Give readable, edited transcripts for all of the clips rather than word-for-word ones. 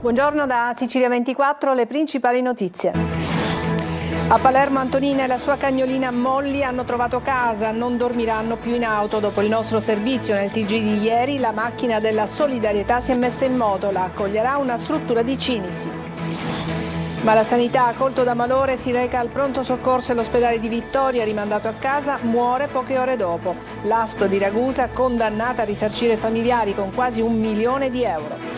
Buongiorno da Sicilia 24, le principali notizie. A Palermo Antonina e la sua cagnolina Molly hanno trovato casa, non dormiranno più in auto. Dopo il nostro servizio nel TG di ieri, la macchina della solidarietà si è messa in moto, la accoglierà una struttura di Cinisi. Ma la sanità, colto da malore, si reca al pronto soccorso e l'ospedale di Vittoria, rimandato a casa, muore poche ore dopo. L'ASP di Ragusa condannata a risarcire i familiari con quasi 1 milione di euro.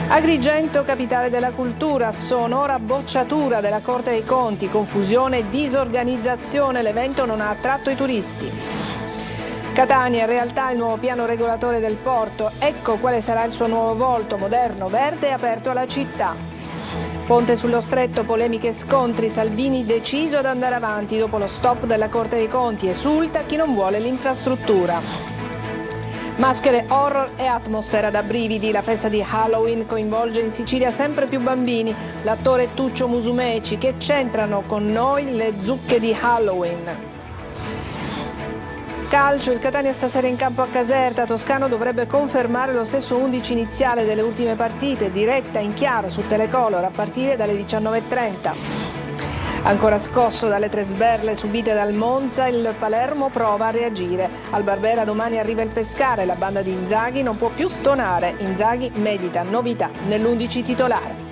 Agrigento, capitale della cultura, sonora bocciatura della Corte dei Conti, confusione e disorganizzazione, l'evento non ha attratto i turisti. Catania, in realtà il nuovo piano regolatore del porto, ecco quale sarà il suo nuovo volto, moderno, verde e aperto alla città. Ponte sullo Stretto, polemiche e scontri, Salvini deciso ad andare avanti dopo lo stop della Corte dei Conti, esulta chi non vuole l'infrastruttura. Maschere, horror e atmosfera da brividi. La festa di Halloween coinvolge in Sicilia sempre più bambini. L'attore Tuccio Musumeci, che c'entrano con noi le zucche di Halloween. Calcio, il Catania stasera in campo a Caserta. Toscano dovrebbe confermare lo stesso 11 iniziale delle ultime partite. Diretta in chiaro su Telecolor a partire dalle 19:30. Ancora scosso dalle 3 sberle subite dal Monza, il Palermo prova a reagire. Al Barbera domani arriva il Pescara e la banda di Inzaghi non può più stonare. Inzaghi medita novità nell'11 titolare.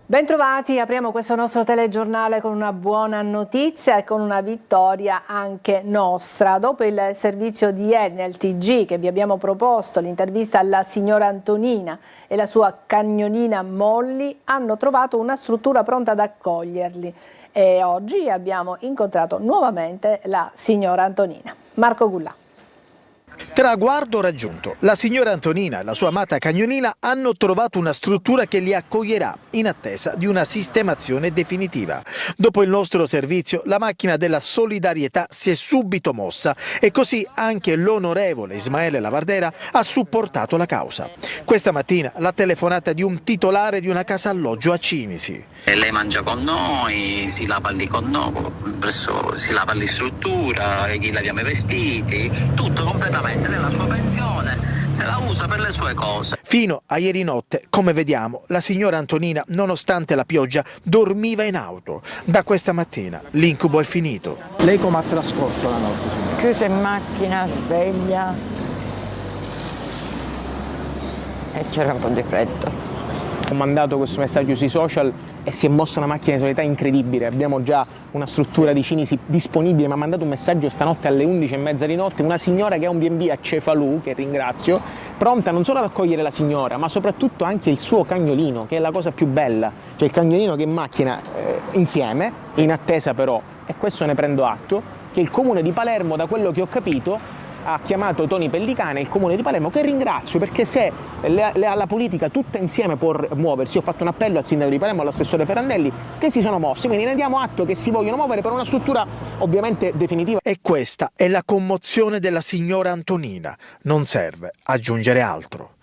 Bentrovati, apriamo questo nostro telegiornale con una buona notizia e con una vittoria anche nostra. Dopo il servizio di ieri nel TG che vi abbiamo proposto, l'intervista alla signora Antonina e la sua cagnolina Molly hanno trovato una struttura pronta ad accoglierli e oggi abbiamo incontrato nuovamente la signora Antonina. Marco Gullà. Traguardo raggiunto. La signora Antonina e la sua amata cagnolina hanno trovato una struttura che li accoglierà in attesa di una sistemazione definitiva. Dopo il nostro servizio, la macchina della solidarietà si è subito mossa e così anche l'onorevole Ismaele Lavardera ha supportato la causa. Questa mattina la telefonata di un titolare di una casa alloggio a Cinisi. Lei mangia con noi, si lava lì con noi, si lava lì in struttura, gli laviamo i vestiti, tutto completamente. Nella sua pensione se la usa per le sue cose. Fino a ieri notte, come vediamo, la signora Antonina, nonostante la pioggia, dormiva in auto. Da questa mattina l'incubo è finito. Lei come ha trascorso la notte, signora? Chiusa in macchina, sveglia e c'era un po' di freddo. Ho mandato questo messaggio sui social e si è mossa una macchina di solidarietà incredibile. Abbiamo già una struttura di Cinisi disponibile, mi ha mandato un messaggio stanotte alle 11:30 di notte, una signora che ha un B&B a Cefalù, che ringrazio, pronta non solo ad accogliere la signora, ma soprattutto anche il suo cagnolino, che è la cosa più bella. Cioè il cagnolino che è in macchina insieme, in attesa però, e questo ne prendo atto, che il comune di Palermo, da quello che ho capito, ha chiamato Toni Pellicane, il comune di Palermo, che ringrazio perché se la politica tutta insieme può muoversi, ho fatto un appello al sindaco di Palermo, all'assessore Ferrandelli, che si sono mossi, quindi ne diamo atto che si vogliono muovere per una struttura ovviamente definitiva. E questa è la commozione della signora Antonina, non serve aggiungere altro.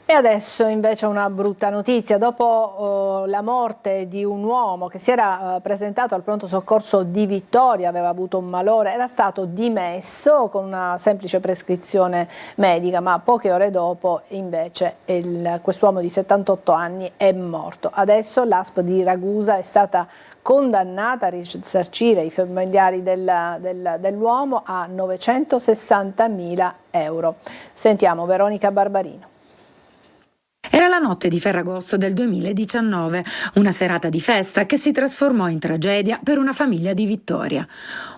E adesso invece una brutta notizia. Dopo la morte di un uomo che si era presentato al pronto soccorso di Vittoria, aveva avuto un malore, era stato dimesso con una semplice prescrizione medica, ma poche ore dopo invece quest'uomo di 78 anni è morto. Adesso l'ASP di Ragusa è stata condannata a risarcire i familiari dell'uomo a 960.000 euro. Sentiamo Veronica Barbarino. Era la notte di Ferragosto del 2019, una serata di festa che si trasformò in tragedia per una famiglia di Vittoria.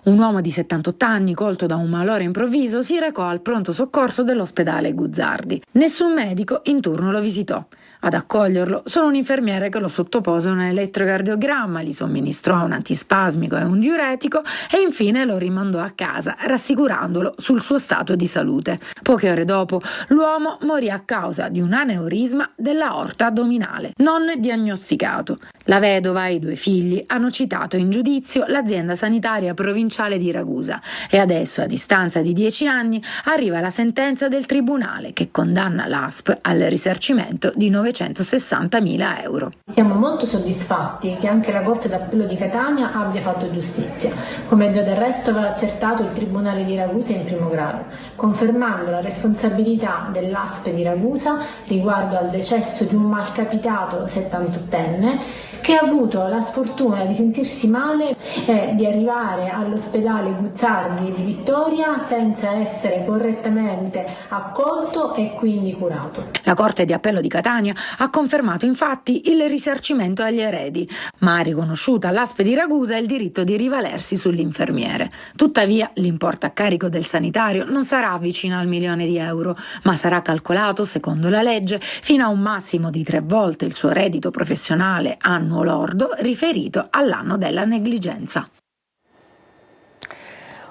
Un uomo di 78 anni, colto da un malore improvviso, si recò al pronto soccorso dell'ospedale Guzzardi. Nessun medico in turno lo visitò. Ad accoglierlo solo un infermiere che lo sottopose a un elettrocardiogramma, gli somministrò un antispasmico e un diuretico e infine lo rimandò a casa, rassicurandolo sul suo stato di salute. Poche ore dopo, l'uomo morì a causa di un aneurisma dell'aorta addominale, non diagnosticato. La vedova e i 2 figli hanno citato in giudizio l'azienda sanitaria provinciale di Ragusa e adesso, a distanza di 10 anni, arriva la sentenza del tribunale che condanna l'ASP al risarcimento di 960.000 euro. Siamo molto soddisfatti che anche la Corte d'Appello di Catania abbia fatto giustizia, come già del resto aveva accertato il Tribunale di Ragusa in primo grado, confermando la responsabilità dell'ASP di Ragusa riguardo al decesso di un malcapitato 78enne che ha avuto la sfortuna di sentirsi male e di arrivare all'ospedale Guzzardi di Vittoria senza essere correttamente accolto e quindi curato. La Corte di Appello di Catania ha confermato infatti il risarcimento agli eredi, ma ha riconosciuto all'ASP di Ragusa il diritto di rivalersi sull'infermiere. Tuttavia, l'importo a carico del sanitario non sarà vicino al 1 milione di euro, ma sarà calcolato, secondo la legge, fino a un massimo di 3 volte il suo reddito professionale annuo lordo riferito all'anno della negligenza.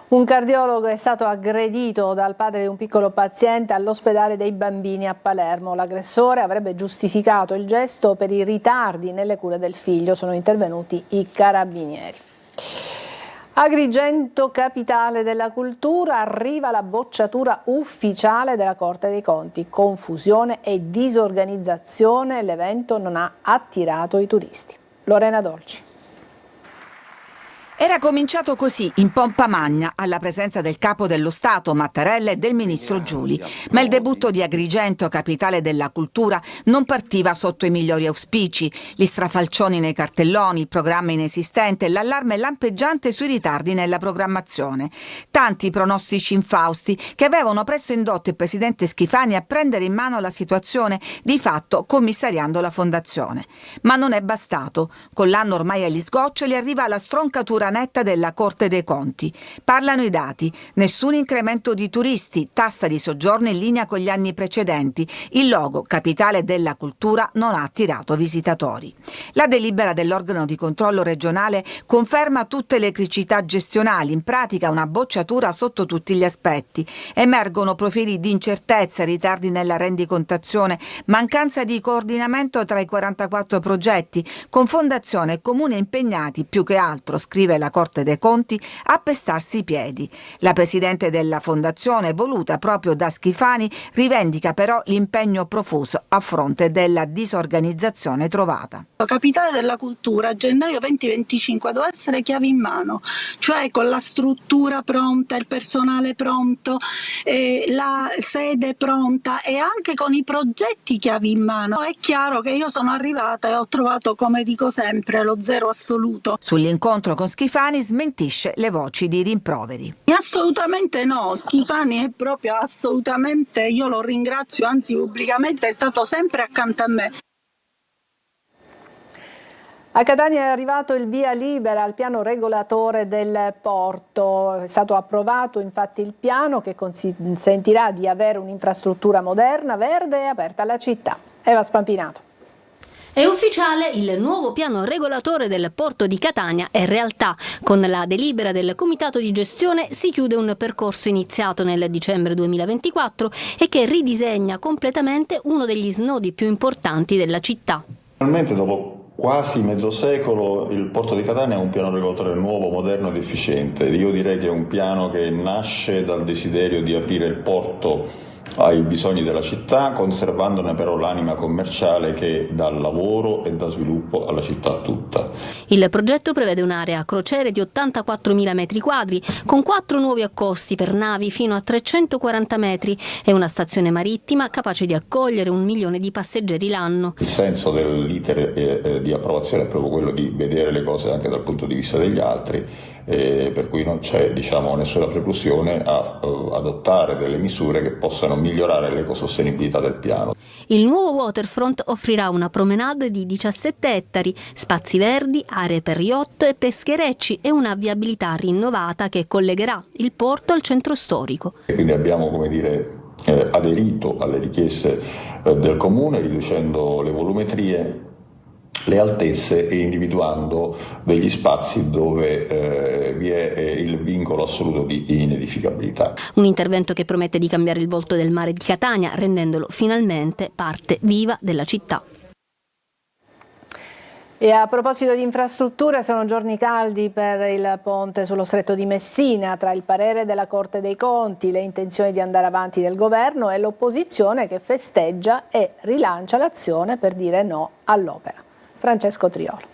Un cardiologo è stato aggredito dal padre di un piccolo paziente all'ospedale dei bambini a Palermo. L'aggressore avrebbe giustificato il gesto per i ritardi nelle cure del figlio. Sono intervenuti i carabinieri. Agrigento, capitale della cultura, arriva la bocciatura ufficiale della Corte dei Conti. Confusione e disorganizzazione, l'evento non ha attirato i turisti. Lorena Dolci. Era cominciato così, in pompa magna, alla presenza del capo dello Stato Mattarella e del ministro Giuli. Ma il debutto di Agrigento, capitale della cultura, non partiva sotto i migliori auspici. Gli strafalcioni nei cartelloni, il programma inesistente e l'allarme lampeggiante sui ritardi nella programmazione. Tanti pronostici infausti che avevano presto indotto il presidente Schifani a prendere in mano la situazione, di fatto commissariando la fondazione. Ma non è bastato. Con l'anno ormai agli sgoccioli arriva la stroncatura netta della Corte dei Conti. Parlano i dati: nessun incremento di turisti, tassa di soggiorno in linea con gli anni precedenti, il logo capitale della cultura non ha attirato visitatori. La delibera dell'organo di controllo regionale conferma tutte le criticità gestionali, in pratica una bocciatura sotto tutti gli aspetti. Emergono profili di incertezza, ritardi nella rendicontazione, mancanza di coordinamento tra i 44 progetti, con fondazione e comune impegnati più che altro, scrive la Corte dei Conti, a pestarsi i piedi. La presidente della fondazione, voluta proprio da Schifani, rivendica però l'impegno profuso a fronte della disorganizzazione trovata. Capitale della cultura, gennaio 2025 doveva essere chiavi in mano, cioè con la struttura pronta, il personale pronto, la sede pronta e anche con i progetti chiavi in mano. È chiaro che io sono arrivata e ho trovato, come dico sempre, lo zero assoluto. Sull'incontro con Schifani smentisce le voci di rimproveri. Assolutamente no, Schifani è proprio assolutamente, io lo ringrazio, anzi pubblicamente è stato sempre accanto a me. A Catania è arrivato il via libera al piano regolatore del porto. È stato approvato infatti il piano che consentirà di avere un'infrastruttura moderna, verde e aperta alla città. Eva Spampinato. È ufficiale, il nuovo piano regolatore del porto di Catania è realtà. Con la delibera del comitato di gestione si chiude un percorso iniziato nel dicembre 2024 e che ridisegna completamente uno degli snodi più importanti della città. Finalmente, dopo quasi mezzo secolo, il porto di Catania è un piano regolatore nuovo, moderno ed efficiente. Io direi che è un piano che nasce dal desiderio di aprire il porto ai bisogni della città, conservandone però l'anima commerciale che dà lavoro e dà sviluppo alla città tutta. Il progetto prevede un'area a crociere di 84.000 metri quadri, con 4 nuovi accosti per navi fino a 340 metri e una marittima capace di accogliere 1 milione di passeggeri l'anno. Il senso dell'iter di approvazione è proprio quello di vedere le cose anche dal punto di vista degli altri, per cui non c'è nessuna preclusione a adottare delle misure che possano migliorare l'ecosostenibilità del piano. Il nuovo waterfront offrirà una promenade di 17 ettari, spazi verdi, aree per yacht, pescherecci e una viabilità rinnovata che collegherà il porto al centro storico. E quindi abbiamo, aderito alle richieste del Comune, riducendo le volumetrie, le altezze e individuando degli spazi dove vi è il vincolo assoluto di inedificabilità. Un intervento che promette di cambiare il volto del mare di Catania, rendendolo finalmente parte viva della città. E a proposito di infrastrutture, sono giorni caldi per il ponte sullo Stretto di Messina, tra il parere della Corte dei Conti, le intenzioni di andare avanti del governo e l'opposizione che festeggia e rilancia l'azione per dire no all'opera. Francesco Triolo.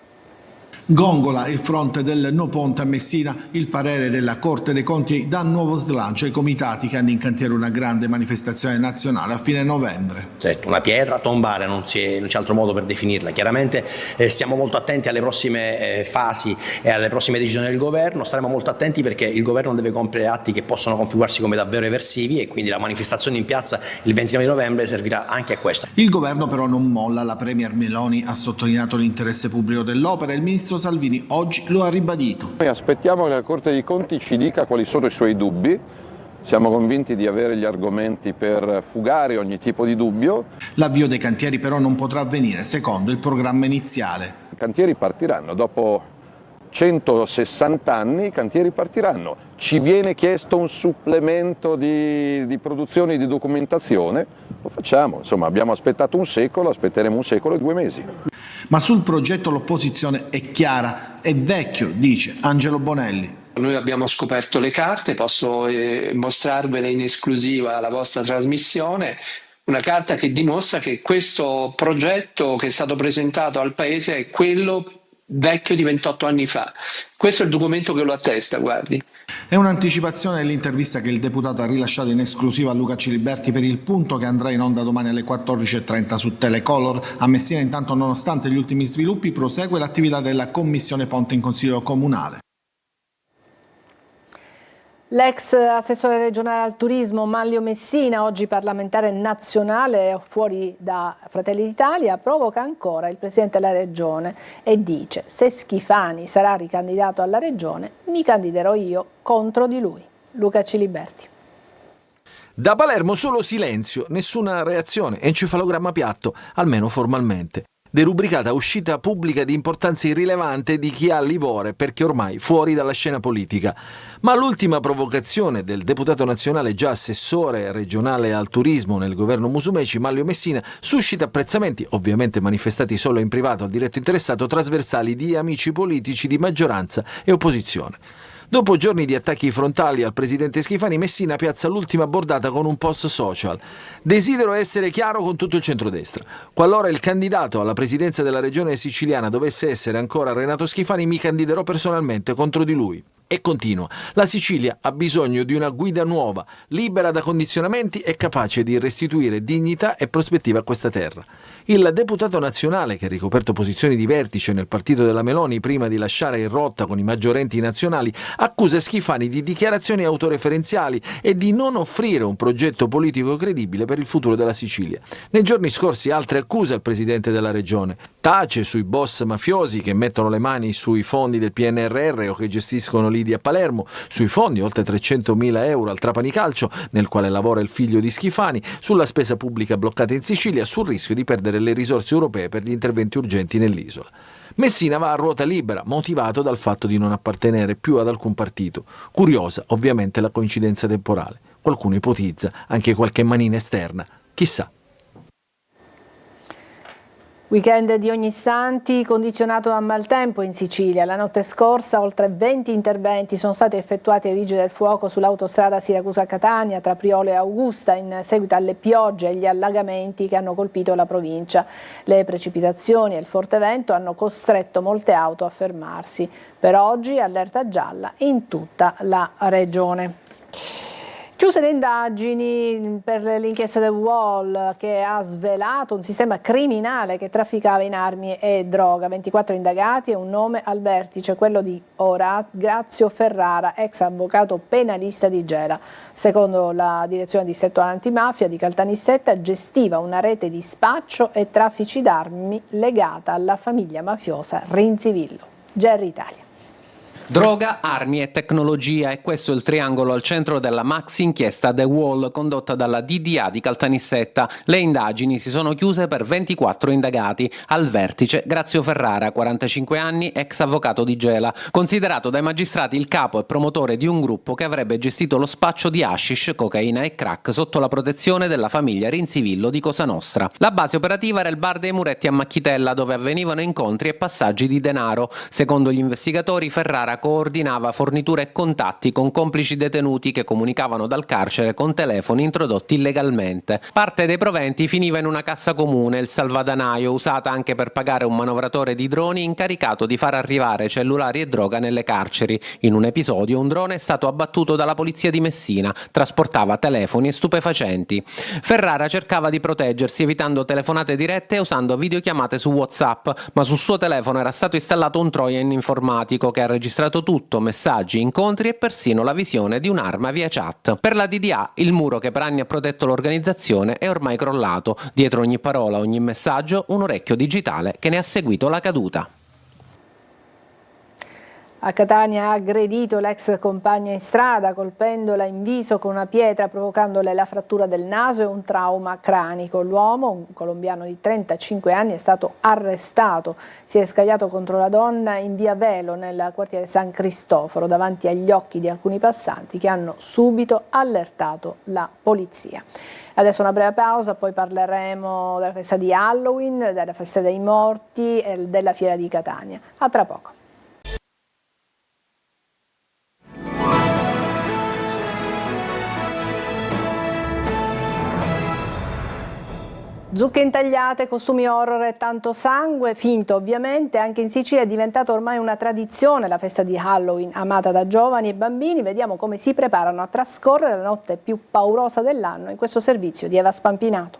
Gongola il fronte del no ponte a Messina, il parere della Corte dei Conti dà nuovo slancio ai comitati che hanno in cantiere una grande manifestazione nazionale a fine novembre. Certo, una pietra a tombare, non c'è altro modo per definirla. Chiaramente stiamo molto attenti alle prossime fasi e alle prossime decisioni del governo, staremo molto attenti perché il governo deve compiere atti che possono configurarsi come davvero eversivi e quindi la manifestazione in piazza il 29 novembre servirà anche a questo. Il governo però non molla, la Premier Meloni ha sottolineato l'interesse pubblico dell'opera e il ministro Salvini oggi lo ha ribadito. Noi aspettiamo che la Corte dei Conti ci dica quali sono i suoi dubbi, siamo convinti di avere gli argomenti per fugare ogni tipo di dubbio. L'avvio dei cantieri però non potrà avvenire secondo il programma iniziale. I cantieri partiranno, dopo 160 anni i cantieri partiranno. Ci viene chiesto un supplemento di produzioni di documentazione, lo facciamo, insomma abbiamo aspettato un secolo, aspetteremo un secolo e 2 mesi. Ma sul progetto l'opposizione è chiara, è vecchio, dice Angelo Bonelli. Noi abbiamo scoperto le carte, posso mostrarvele in esclusiva alla vostra trasmissione, una carta che dimostra che questo progetto che è stato presentato al Paese è quello vecchio di 28 anni fa. Questo è il documento che lo attesta, guardi. È un'anticipazione dell'intervista che il deputato ha rilasciato in esclusiva a Luca Ciliberti per Il Punto, che andrà in onda domani alle 14.30 su Telecolor. A Messina intanto, nonostante gli ultimi sviluppi, prosegue l'attività della Commissione Ponte in Consiglio Comunale. L'ex assessore regionale al turismo Manlio Messina, oggi parlamentare nazionale fuori da Fratelli d'Italia, provoca ancora il presidente della regione e dice: se Schifani sarà ricandidato alla regione mi candiderò io contro di lui. Luca Ciliberti. Da Palermo solo silenzio, nessuna reazione, encefalogramma piatto, almeno formalmente. Derubricata uscita pubblica di importanza irrilevante di chi ha livore perché ormai fuori dalla scena politica. Ma l'ultima provocazione del deputato nazionale già assessore regionale al turismo nel governo Musumeci, Manlio Messina, suscita apprezzamenti, ovviamente manifestati solo in privato al diretto interessato, trasversali di amici politici di maggioranza e opposizione. Dopo giorni di attacchi frontali al presidente Schifani, Messina piazza l'ultima bordata con un post social. Desidero essere chiaro con tutto il centrodestra. Qualora il candidato alla presidenza della regione siciliana dovesse essere ancora Renato Schifani, mi candiderò personalmente contro di lui. E continua. La Sicilia ha bisogno di una guida nuova, libera da condizionamenti e capace di restituire dignità e prospettiva a questa terra. Il deputato nazionale, che ha ricoperto posizioni di vertice nel partito della Meloni prima di lasciare in rotta con i maggiorenti nazionali, accusa Schifani di dichiarazioni autoreferenziali e di non offrire un progetto politico credibile per il futuro della Sicilia. Nei giorni scorsi altre accuse al presidente della regione. Tace sui boss mafiosi che mettono le mani sui fondi del PNRR o che gestiscono lidi a Palermo, sui fondi oltre 300.000 euro al Trapani Calcio, nel quale lavora il figlio di Schifani, sulla spesa pubblica bloccata in Sicilia, sul rischio di perdere le risorse europee per gli interventi urgenti nell'isola. Messina va a ruota libera, motivato dal fatto di non appartenere più ad alcun partito. Curiosa, ovviamente, la coincidenza temporale. Qualcuno ipotizza anche qualche manina esterna. Chissà. Weekend di Ognissanti condizionato da maltempo in Sicilia. La notte scorsa oltre 20 interventi sono stati effettuati ai vigili del fuoco sull'autostrada Siracusa-Catania tra Priolo e Augusta in seguito alle piogge e agli allagamenti che hanno colpito la provincia. Le precipitazioni e il forte vento hanno costretto molte auto a fermarsi. Per oggi allerta gialla in tutta la regione. Chiuse le indagini per l'inchiesta del Wall, che ha svelato un sistema criminale che trafficava in armi e droga. 24 indagati e un nome al vertice, quello di Grazio Ferrara, ex avvocato penalista di Gela. Secondo la direzione distretto antimafia di Caltanissetta, gestiva una rete di spaccio e traffici d'armi legata alla famiglia mafiosa Renzivillo. GR Italia. Droga, armi e tecnologia, e questo è il triangolo al centro della maxi inchiesta The Wall condotta dalla DDA di Caltanissetta. Le indagini si sono chiuse per 24 indagati. Al vertice Grazio Ferrara, 45 anni, ex avvocato di Gela, considerato dai magistrati il capo e promotore di un gruppo che avrebbe gestito lo spaccio di hashish, cocaina e crack sotto la protezione della famiglia Rinzivillo di Cosa Nostra. La base operativa era il bar dei Muretti a Macchitella, dove avvenivano incontri e passaggi di denaro. Secondo gli investigatori, Ferrara coordinava forniture e contatti con complici detenuti che comunicavano dal carcere con telefoni introdotti illegalmente. Parte dei proventi finiva in una cassa comune, il salvadanaio, usata anche per pagare un manovratore di droni incaricato di far arrivare cellulari e droga nelle carceri. In un episodio un drone è stato abbattuto dalla polizia di Messina, trasportava telefoni e stupefacenti. Ferrara cercava di proteggersi evitando telefonate dirette e usando videochiamate su WhatsApp, ma sul suo telefono era stato installato un trojan informatico che ha registrato tutto, messaggi, incontri e persino la visione di un'arma via chat. Per la DDA il muro che per anni ha protetto l'organizzazione è ormai crollato. Dietro ogni parola, ogni messaggio, un orecchio digitale che ne ha seguito la caduta. A Catania ha aggredito l'ex compagna in strada colpendola in viso con una pietra, provocandole la frattura del naso e un trauma cranico. L'uomo, un colombiano di 35 anni, è stato arrestato. Si è scagliato contro la donna in via Velo nel quartiere San Cristoforo davanti agli occhi di alcuni passanti che hanno subito allertato la polizia. Adesso una breve pausa, poi parleremo della festa di Halloween, della festa dei morti e della fiera di Catania. A tra poco. Zucche intagliate, costumi horror e tanto sangue, finto ovviamente. Anche in Sicilia è diventata ormai una tradizione la festa di Halloween, amata da giovani e bambini. Vediamo come si preparano a trascorrere la notte più paurosa dell'anno in questo servizio di Eva Spampinato.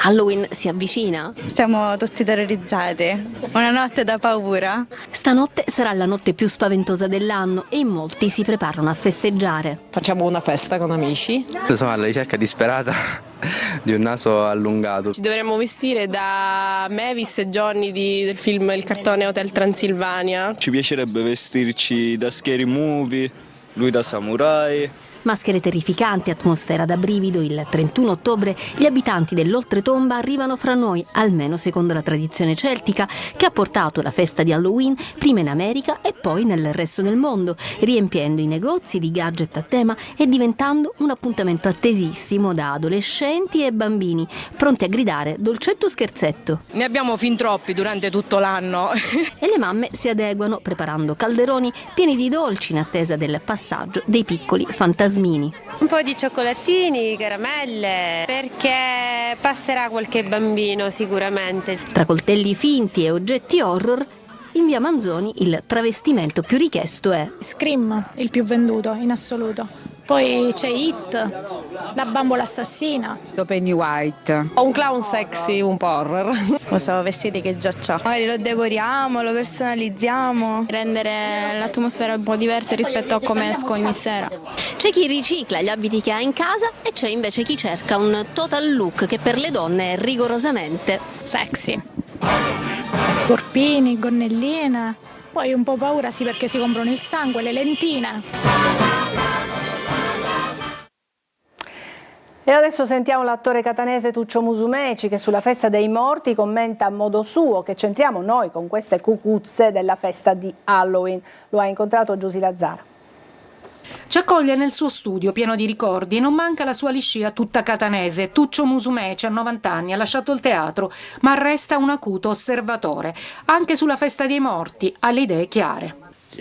Halloween si avvicina? Siamo tutti terrorizzati, una notte da paura. Stanotte sarà la notte più spaventosa dell'anno e in molti si preparano a festeggiare. Facciamo una festa con amici. Sono alla ricerca disperata di un naso allungato. Ci dovremmo vestire da Mavis e Johnny del film Il cartone Hotel Transilvania. Ci piacerebbe vestirci da Scary Movie, lui da samurai. Maschere terrificanti, atmosfera da brivido. Il 31 ottobre gli abitanti dell'oltretomba arrivano fra noi, almeno secondo la tradizione celtica, che ha portato la festa di Halloween prima in America e poi nel resto del mondo, riempiendo i negozi di gadget a tema e diventando un appuntamento attesissimo da adolescenti e bambini, pronti a gridare dolcetto scherzetto. Ne abbiamo fin troppi durante tutto l'anno. E le mamme si adeguano preparando calderoni pieni di dolci in attesa del passaggio dei piccoli fantasmini. Un po' di cioccolatini, caramelle, perché passerà qualche bambino sicuramente. Tra coltelli finti e oggetti horror, in via Manzoni il travestimento più richiesto è Scream, il più venduto in assoluto. Poi c'è It, la bambola assassina. Pennywise. Ho un clown sexy, un po' horror. Uso vestiti che già c'ho. Magari lo decoriamo, lo personalizziamo. Rendere l'atmosfera un po' diversa rispetto a come esco ogni sera. C'è chi ricicla gli abiti che ha in casa e c'è invece chi cerca un total look che per le donne è rigorosamente sexy. Corpini, gonnelline, poi un po' paura sì perché si comprano il sangue, le lentine. E adesso sentiamo l'attore catanese Tuccio Musumeci che sulla festa dei morti commenta a modo suo che c'entriamo noi con queste cucuzze della festa di Halloween. Lo ha incontrato Giusy Lazzara. Ci accoglie nel suo studio pieno di ricordi e non manca la sua liscia tutta catanese. Tuccio Musumeci, a 90 anni, ha lasciato il teatro, ma resta un acuto osservatore. Anche sulla festa dei morti ha le idee chiare.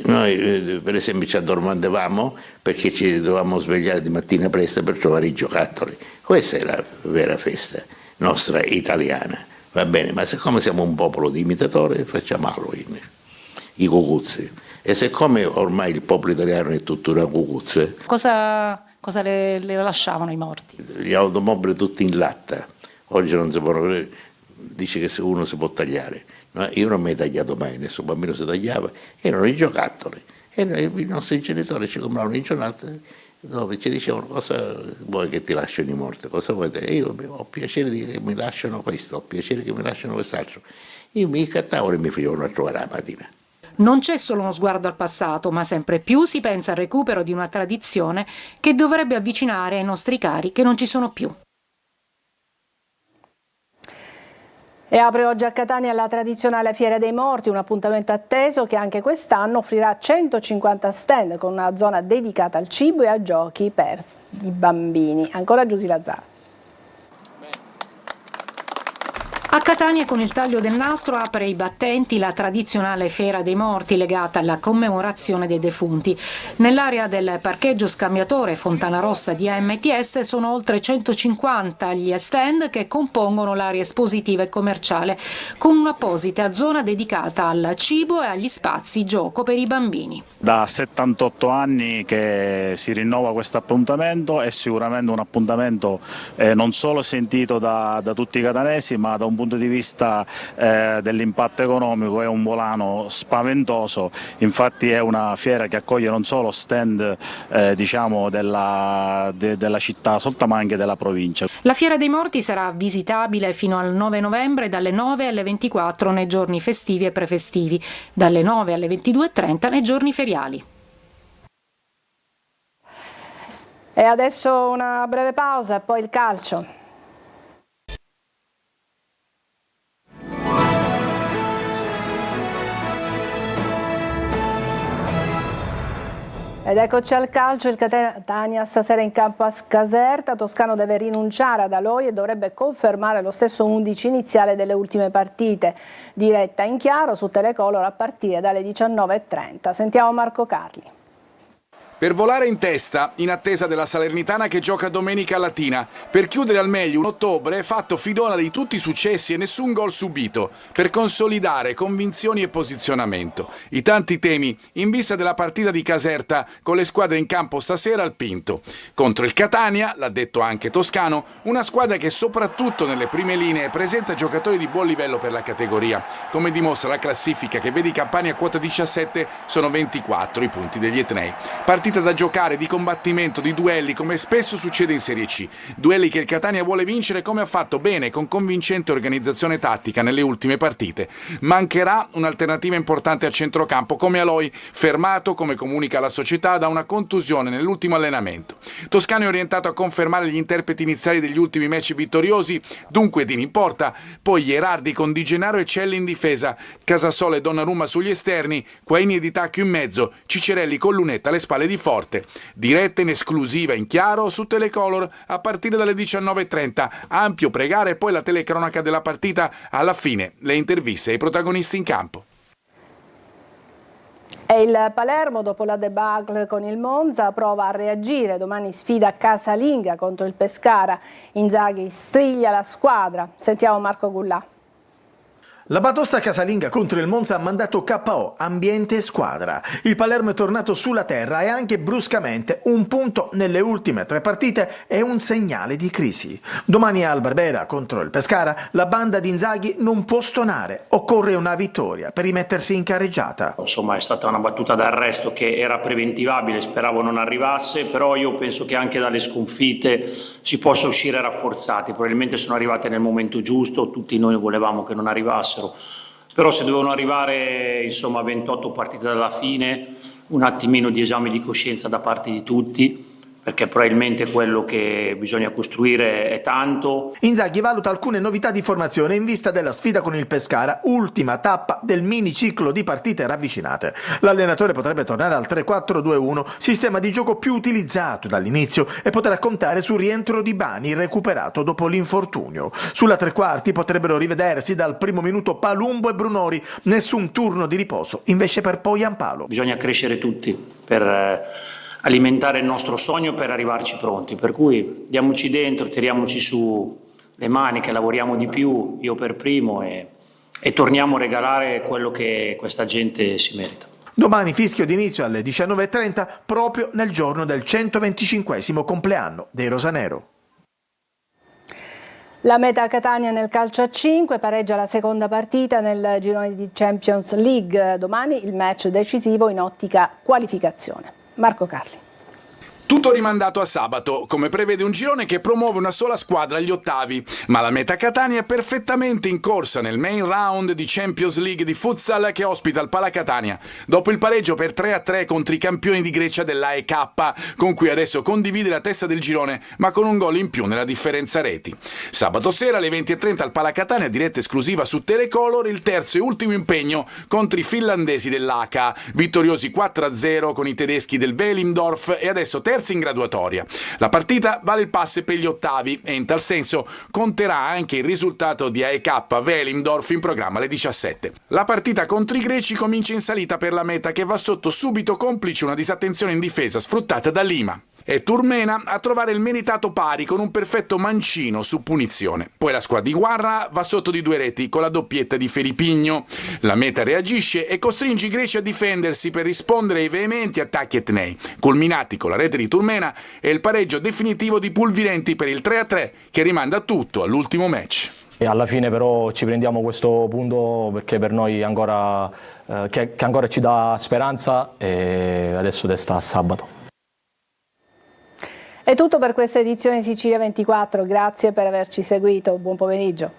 Noi per esempio ci addormentavamo perché ci dovevamo svegliare di mattina presto per trovare i giocattoli. Questa è la vera festa nostra italiana, va bene, ma siccome siamo un popolo di imitatori facciamo Halloween, i cucuzzi. E siccome ormai il popolo italiano è tuttora cucuzze. Cosa le lasciavano i morti? Gli automobili tutti in latta, oggi non si può, dice che se uno si può tagliare. No, io non mi ho tagliato mai, nessun bambino si tagliava, erano i giocattoli. E i nostri genitori ci compravano i dove ci dicevano cosa vuoi che ti lasciano i morti, cosa vuoi te? E io ho piacere che mi lasciano questo, ho piacere che mi lasciano quest'altro. Io mi incattavo e mi facevano trovare la mattina. Non c'è solo uno sguardo al passato, ma sempre più si pensa al recupero di una tradizione che dovrebbe avvicinare ai nostri cari che non ci sono più. E apre oggi a Catania la tradizionale Fiera dei Morti, un appuntamento atteso che anche quest'anno offrirà 150 stand con una zona dedicata al cibo e a giochi per i bambini. Ancora Giusy Lazzaro. A Catania con il taglio del nastro apre i battenti la tradizionale Fiera dei Morti legata alla commemorazione dei defunti. Nell'area del parcheggio scambiatore Fontana Rossa di AMTS sono oltre 150 gli stand che compongono l'area espositiva e commerciale, con un'apposita zona dedicata al cibo e agli spazi gioco per i bambini. Da 78 anni che si rinnova questo appuntamento, è sicuramente un appuntamento non solo sentito da tutti i catanesi, ma da un punto di vista dell'impatto economico è un volano spaventoso. Infatti è una fiera che accoglie non solo stand diciamo della città Solta, ma anche della provincia. La Fiera dei Morti sarà visitabile fino al 9 novembre dalle 9 alle 24 nei giorni festivi e prefestivi, dalle 9 alle 22:30 nei giorni feriali. E adesso una breve pausa e poi il calcio. Ed eccoci al calcio, il Catania stasera in campo a Caserta. Toscano deve rinunciare ad Aloi e dovrebbe confermare lo stesso 11 iniziale delle ultime partite. Diretta in chiaro su Telecolor a partire dalle 19:30. Sentiamo Marco Carli. Per volare in testa, in attesa della Salernitana che gioca domenica a Latina. Per chiudere al meglio un ottobre fatto finora di tutti i successi e nessun gol subito. Per consolidare convinzioni e posizionamento. I tanti temi in vista della partita di Caserta con le squadre in campo stasera al Pinto. Contro il Catania, l'ha detto anche Toscano, una squadra che soprattutto nelle prime linee presenta giocatori di buon livello per la categoria. Come dimostra la classifica che vede i Campani a quota 17, sono 24 i punti degli etnei. Partita da giocare, di combattimento, di duelli, come spesso succede in Serie C. Duelli che il Catania vuole vincere come ha fatto bene con convincente organizzazione tattica nelle ultime partite. Mancherà un'alternativa importante a centrocampo come Aloi, fermato, come comunica la società, da una contusione nell'ultimo allenamento. Toscano è orientato a confermare gli interpreti iniziali degli ultimi match vittoriosi, dunque Dini in porta, poi Gherardi con Di Gennaro e Celli in difesa, Casasola e Donnarumma sugli esterni, Quaini e Di Tacchio in mezzo, Cicerelli con Lunetta alle spalle di Forte. Diretta in esclusiva in chiaro su Telecolor a partire dalle 19:30. Ampio pregare e poi la telecronaca della partita, alla fine le interviste ai protagonisti in campo. E il Palermo, dopo la debacle con il Monza, prova a reagire. Domani sfida casalinga contro il Pescara. Inzaghi striglia la squadra. Sentiamo Marco Gullà. La batosta casalinga contro il Monza ha mandato KO ambiente e squadra. Il Palermo è tornato sulla terra e anche bruscamente un punto nelle ultime 3 partite è un segnale di crisi. Domani al Barbera contro il Pescara la banda di Inzaghi non può stonare, occorre una vittoria per rimettersi in carreggiata. Insomma è stata una battuta d'arresto che era preventivabile, speravo non arrivasse, però io penso che anche dalle sconfitte si possa uscire rafforzati, probabilmente sono arrivate nel momento giusto, tutti noi volevamo che non arrivassero. Però se dovevano arrivare insomma 28 partite dalla fine, un attimino di esame di coscienza da parte di tutti, perché probabilmente quello che bisogna costruire è tanto. Inzaghi valuta alcune novità di formazione in vista della sfida con il Pescara, ultima tappa del mini ciclo di partite ravvicinate. L'allenatore potrebbe tornare al 3-4-2-1, sistema di gioco più utilizzato dall'inizio, e potrà contare sul rientro di Bani, recuperato dopo l'infortunio. Sulla tre quarti potrebbero rivedersi dal primo minuto Palumbo e Brunori, nessun turno di riposo invece per Poyampalo. Bisogna crescere tutti per alimentare il nostro sogno, per arrivarci pronti, per cui diamoci dentro, tiriamoci su le maniche, lavoriamo di più, io per primo, e torniamo a regalare quello che questa gente si merita. Domani fischio d'inizio alle 19:30 proprio nel giorno del 125° compleanno dei Rosanero. La meta a Catania nel calcio a 5, pareggia la seconda partita nel girone di Champions League. Domani il match decisivo in ottica qualificazione. Marco Carli. Tutto rimandato a sabato, come prevede un girone che promuove una sola squadra agli ottavi, ma la Meta Catania è perfettamente in corsa nel main round di Champions League di futsal che ospita il Pala Catania, dopo il pareggio per 3-3 contro i campioni di Grecia dell'AEK, con cui adesso condivide la testa del girone, ma con un gol in più nella differenza reti. Sabato sera alle 20:30 al Pala Catania, diretta esclusiva su Telecolor, il terzo e ultimo impegno contro i finlandesi dell'AKA, vittoriosi 4-0 con i tedeschi del Welindorf e adesso terzi in graduatoria. La partita vale il pass per gli ottavi e in tal senso conterà anche il risultato di AEK Welindorf in programma alle 17. La partita contro i greci comincia in salita per la Meta, che va sotto subito complice una disattenzione in difesa sfruttata da Lima. E Turmena a trovare il meritato pari con un perfetto mancino su punizione. Poi la squadra di Guarra va sotto di 2 reti con la doppietta di Felipigno. La Meta reagisce e costringe i greci a difendersi per rispondere ai veementi attacchi etnei, culminati con la rete di Turmena e il pareggio definitivo di Pulvirenti per il 3-3 che rimanda tutto all'ultimo match. E alla fine però ci prendiamo questo punto perché per noi ancora, che ancora ci dà speranza, e adesso testa a sabato. È tutto per questa edizione di Sicilia 24, grazie per averci seguito, buon pomeriggio.